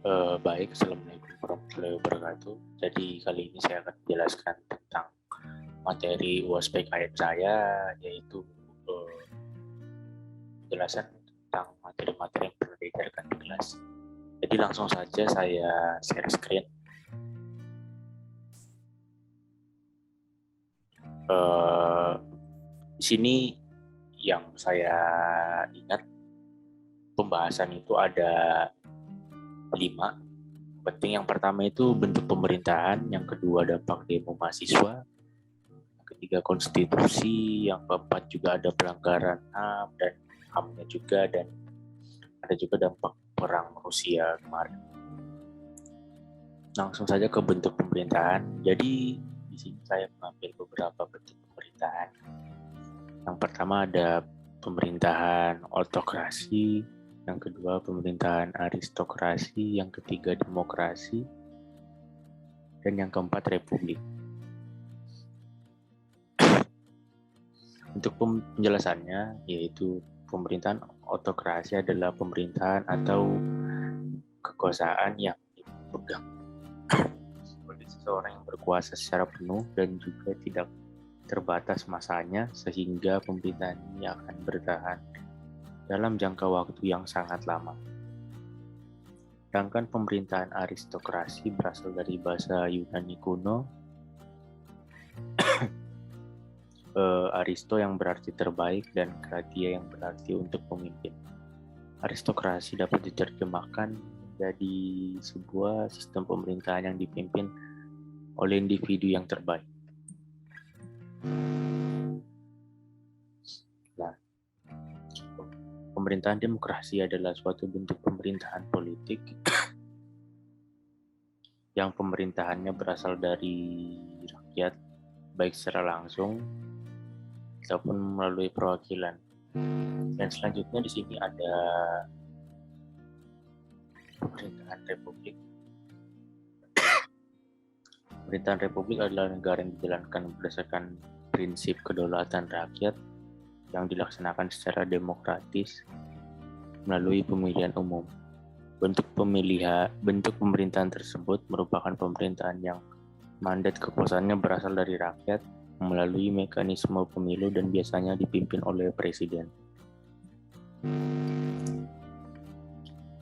Baik, Assalamualaikum warahmatullahi wabarakatuh. Jadi kali ini saya akan menjelaskan tentang materi UAS-PKN saya, yaitu uh, penjelasan tentang materi-materi yang perlu diajarkan di kelas. Jadi langsung saja saya share screen. Di sini yang saya ingat pembahasan itu ada 5. Penting yang pertama itu bentuk pemerintahan, yang kedua dampak demo mahasiswa, yang ketiga konstitusi, yang keempat juga ada pelanggaran HAM dan HAM-nya juga, dan ada juga dampak perang Rusia kemarin. Langsung saja ke bentuk pemerintahan. Jadi di sini saya mengambil beberapa bentuk pemerintahan. Yang pertama ada pemerintahan autokrasi, yang kedua pemerintahan aristokrasi, yang ketiga demokrasi, dan yang keempat republik. Untuk penjelasannya, yaitu pemerintahan autokrasi adalah pemerintahan atau kekuasaan yang dipegang oleh seseorang yang berkuasa secara penuh dan juga tidak terbatas masanya, sehingga pemerintahan ini akan bertahan dalam jangka waktu yang sangat lama. Sedangkan pemerintahan aristokrasi berasal dari bahasa Yunani kuno, aristo yang berarti terbaik dan kratia yang berarti untuk pemimpin. Aristokrasi dapat diterjemahkan menjadi sebuah sistem pemerintahan yang dipimpin oleh individu yang terbaik. Nah, pemerintahan demokrasi adalah suatu bentuk pemerintahan politik yang pemerintahannya berasal dari rakyat, baik secara langsung ataupun melalui perwakilan. Dan selanjutnya di sini ada pemerintahan republik. Pemerintahan republik adalah negara yang dijalankan berdasarkan prinsip kedaulatan rakyat yang dilaksanakan secara demokratis melalui pemilihan umum. Bentuk pemerintahan tersebut merupakan pemerintahan yang mandat kekuasaannya berasal dari rakyat melalui mekanisme pemilu dan biasanya dipimpin oleh presiden.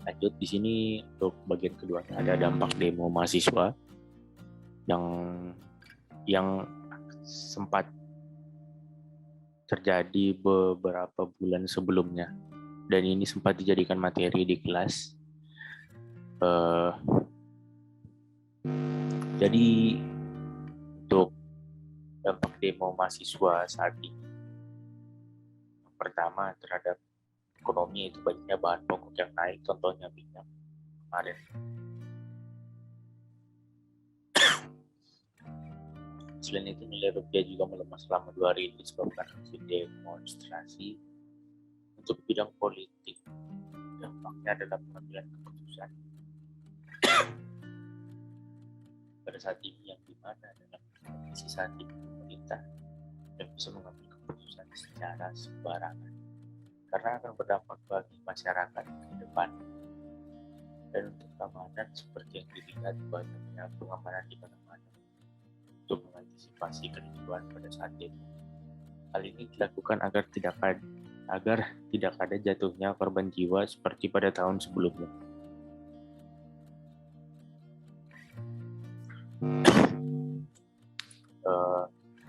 Lanjut, di sini untuk bagian kedua ada dampak demo mahasiswa yang sempat terjadi beberapa bulan sebelumnya, dan ini sempat dijadikan materi di kelas. Jadi untuk dampak demo mahasiswa saat ini, yang pertama terhadap ekonomi, itu banyaknya bahan pokok yang naik, contohnya minyak kemarin. Selain itu, nilai rupiah juga melemah selama 2 hari disebabkan aksi demonstrasi. Untuk bidang politik, dampaknya adalah pengambilan keputusan pada saat ini, yang dimana dalam kondisi saat ini pemerintah tidak bisa mengambil keputusan secara sembarangan karena akan berdampak bagi masyarakat ke depan. Dan untuk keamanan, seperti yang dilihat, banyaknya pengamanan di mana-mana untuk mengantisipasi kericuan pada saat demo. Hal ini dilakukan agar tidak ada jatuhnya korban jiwa seperti pada tahun sebelumnya.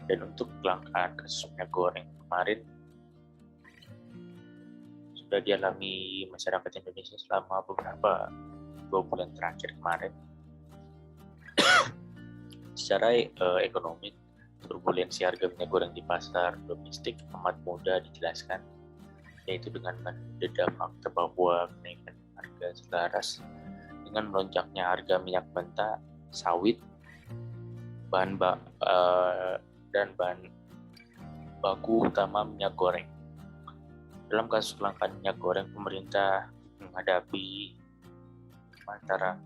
Dan untuk kelangkaan kasus minyak goreng kemarin sudah dialami masyarakat Indonesia selama beberapa 2 bulan terakhir kemarin. Secara ekonomi, turbulensi harga minyak goreng di pasar domestik amat mudah dijelaskan, yaitu dengan mendeda fakta bahwa kenaikan harga selaras dengan melonjaknya harga minyak mentah, sawit, dan bahan baku utama minyak goreng. Dalam kasus kelangkaan minyak goreng, pemerintah menghadapi antara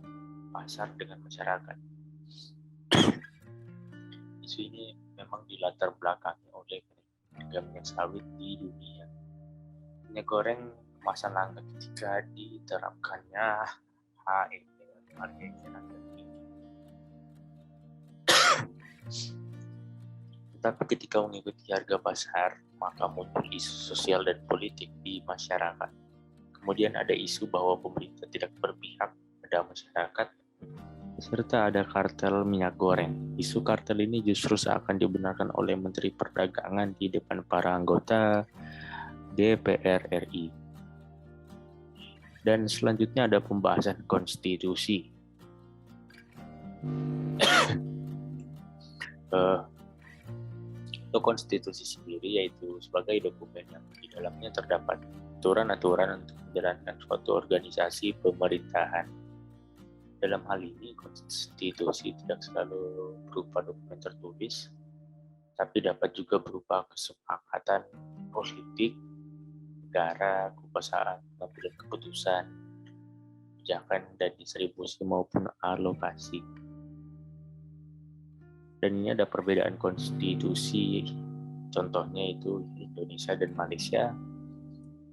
pasar dengan masyarakat. Isu ini memang dilatar belakangi oleh harga minyak sawit di dunia. Minyak goreng kemasan langka ketika diterapkannya HEP harga eceran tertinggi. Tetapi ketika mengikuti harga pasar, maka muncul isu sosial dan politik di masyarakat. Kemudian ada isu bahwa pemerintah tidak berpihak pada masyarakat, serta ada kartel minyak goreng. Isu kartel ini justru seakan dibenarkan oleh Menteri Perdagangan di depan para anggota DPR RI. Dan selanjutnya ada pembahasan konstitusi. Untuk konstitusi sendiri yaitu sebagai dokumen yang di dalamnya terdapat aturan-aturan untuk menjalankan suatu organisasi pemerintahan. Dalam hal ini, konstitusi tidak selalu berupa dokumen tertulis, tapi dapat juga berupa kesepakatan politik, negara, kekuasaan, pengambilan keputusan, kebijakan, dan distribusi maupun alokasi. Dan ini ada perbedaan konstitusi, contohnya itu Indonesia dan Malaysia.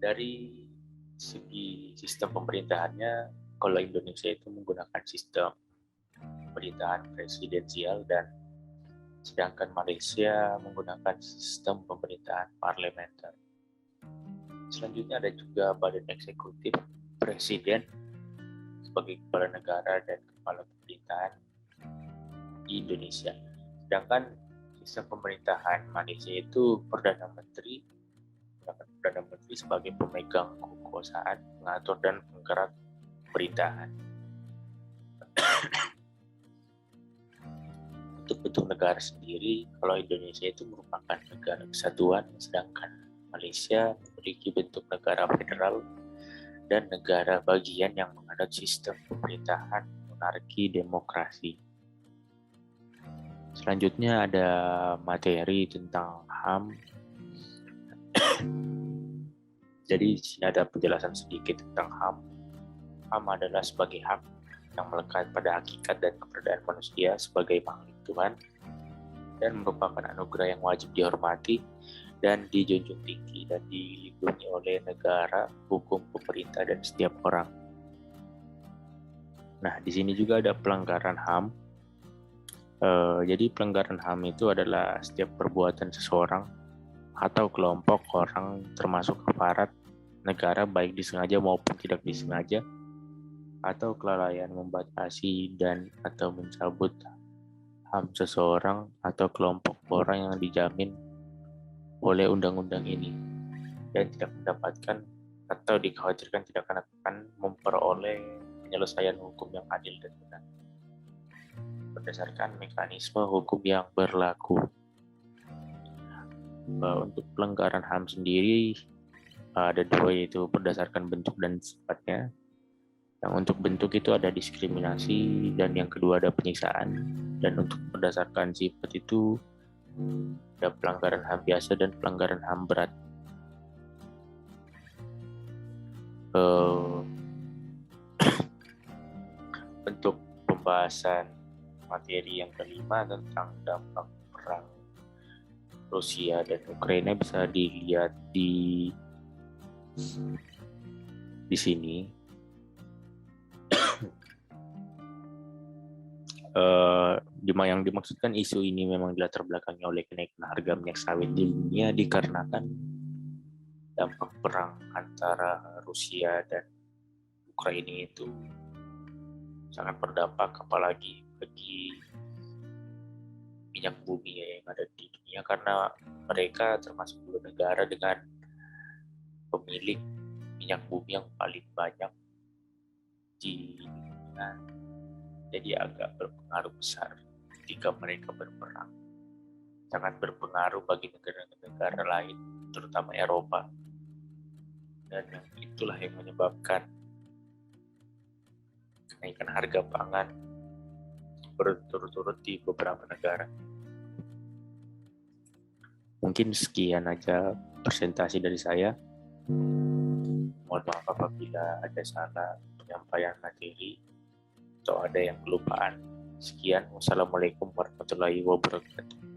Dari segi sistem pemerintahannya, kalau Indonesia itu menggunakan sistem pemerintahan presidensial dan sedangkan Malaysia menggunakan sistem pemerintahan parlementer. Selanjutnya ada juga badan eksekutif presiden sebagai kepala negara dan kepala pemerintahan di Indonesia. Sedangkan sistem pemerintahan Malaysia itu Perdana Menteri sebagai pemegang kekuasaan, pengatur dan penggerak pemerintahan. Untuk bentuk negara sendiri, kalau Indonesia itu merupakan negara kesatuan, sedangkan Malaysia memiliki bentuk negara federal dan negara bagian yang menganut sistem pemerintahan monarki demokrasi. Selanjutnya ada materi tentang HAM. Jadi di sini ada penjelasan sedikit tentang HAM. HAM adalah sebagai hak yang melekat pada hakikat dan keberadaan manusia sebagai makhluk Tuhan dan merupakan anugerah yang wajib dihormati dan dijunjung tinggi dan dilindungi oleh negara, hukum, pemerintah, dan setiap orang. Nah, di sini juga ada pelanggaran HAM. Jadi pelanggaran HAM itu adalah setiap perbuatan seseorang atau kelompok orang termasuk aparat negara baik disengaja maupun tidak disengaja atau kelalaian membatasi dan atau mencabut HAM seseorang atau kelompok orang yang dijamin oleh undang-undang ini dan tidak mendapatkan atau dikhawatirkan tidak akan memperoleh penyelesaian hukum yang adil dan benar berdasarkan mekanisme hukum yang berlaku. Untuk pelanggaran HAM sendiri ada dua, yaitu berdasarkan bentuk dan sifatnya. Yang untuk bentuk itu ada diskriminasi dan yang kedua ada penyiksaan. Dan untuk berdasarkan sifat itu ada pelanggaran HAM biasa dan pelanggaran HAM berat. Untuk pembahasan materi yang kelima tentang dampak perang Rusia dan Ukraina bisa dilihat di sini. Yang dimaksudkan isu ini memang dilatar belakangi oleh kenaikan harga minyak sawit di dunia dikarenakan dampak perang antara Rusia dan Ukraina itu sangat berdampak, apalagi bagi minyak bumi yang ada di dunia, karena mereka termasuk dua negara dengan pemilik minyak bumi yang paling banyak di dunia. Jadi agak berpengaruh besar ketika mereka berperang. Sangat berpengaruh bagi negara-negara lain, terutama Eropa. Dan itulah yang menyebabkan kenaikan harga pangan berturut-turut di beberapa negara. Mungkin sekian aja presentasi dari saya. Mohon maaf apabila ada salah penyampaian materi atau ada yang kelupaan. Sekian, wassalamualaikum warahmatullahi wabarakatuh.